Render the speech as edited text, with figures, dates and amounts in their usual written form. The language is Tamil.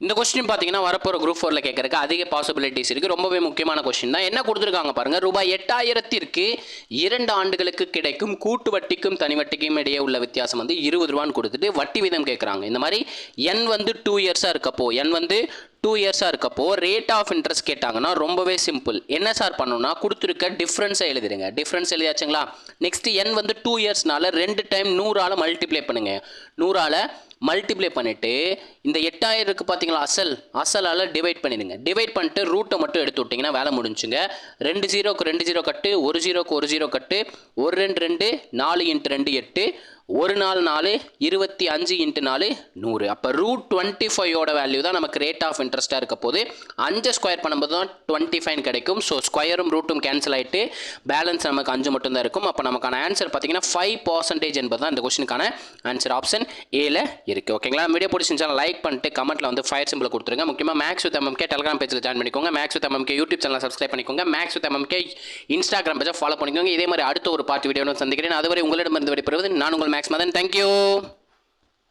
இந்த கொஸ்டின் பார்த்தீங்கன்னா வரப்போகிற குரூப் 4ல கேட்கறதுக்கு அதிக பாசிபிலிட்டிஸ் இருக்குது. ரொம்பவே முக்கியமான கொஸ்டின் தான். என்ன கொடுத்துருக்காங்க பாருங்கள், ரூபாய் 8000க்கு 2 ஆண்டுகளுக்கு கிடைக்கும் கூட்டு வட்டிக்கும் தனி வட்டிக்கும் இடையே உள்ள வித்தியாசம் வந்து 20 ரூபான்னு கொடுத்துட்டு வட்டி வீதம் கேட்குறாங்க. இந்த மாதிரி n வந்து 2 இயர்ஸாக இருக்கப்போ n வந்து 2 இயர்ஸாக இருக்கப்போ ரேட் ஆஃப் இன்ட்ரெஸ்ட் கேட்டாங்கன்னா ரொம்பவே சிம்பிள். என்ன சார் பண்ணணும்னா கொடுத்துருக்க டிஃப்ரென்ஸை எழுதிடுங்க. டிஃப்ரென்ஸ் எழுதியாச்சுங்களா? நெக்ஸ்ட் n வந்து 2 இயர்ஸ்னால 2 டைம் 100ஆல் மல்டிப்ளை பண்ணுங்க. 100ஆல் மல்டிப்ளை பண்ணிவிட்டு இந்த 8000க்கு பார்த்தீங்களா அசலால் டிவைட் பண்ணிடுங்க. டிவைட் பண்ணிட்டு ரூட்டை மட்டும் எடுத்து விட்டிங்கன்னா வேலை முடிஞ்சுங்க. 2 0க்கு 2 0 கட்டு, 1 0க்கு 1 0 கட்டு, 1 2 2, 4 × 2 8, 1 4 4, 25 × 4 100. அப்போ √25 வேல்யூ தான் நமக்கு ரேட் ஆஃப் இன்ட்ரெஸ்ட்டாக இருக்க போது. 5 ஸ்கொயர் பண்ணும்போது தான் 25 கிடைக்கும். ஸோ ஸ்கொயரும் ரூட்டும் கேன்சல் ஆகிட்டு பேலன்ஸ் நமக்கு 5 மட்டும் தான் இருக்கும். அப்போ நமக்கான ஆன்சர் பார்த்தீங்கன்னா 5% என்பது தான் இந்த கொஸ்டினுக்கான ஆன்சர். ஆப்ஷன் ஏல இருக்குது. ஓகேங்களா? வீடியோ பிடிச்சிருந்தா லைக் பண்ணிட்டு கமெண்ட்டில் வந்து ஃபயர் சிம்பிள் கொடுத்துருங்க. முக்கியமாக மேக்ஸ் வித் MMK டெலிகிராம் பேஜில் ஜாயின் பண்ணிக்கோங்க. Max with MMK YouTube channel subscribe பண்ணிக்கோங்க. மேக்ஸ் வித் MMK இன்ஸ்டாகிராம் பேஜை ஃபாலோ பண்ணிக்கோங்க. இதே மாதிரி அடுத்த ஒரு பார்ட் வீடியோ சந்திக்கிறேன். அதுவரை உங்களிடமிருந்து விடைபெறுவது நான் உங்கள் மேக்ஸ் மதன். தேங்க்யூ.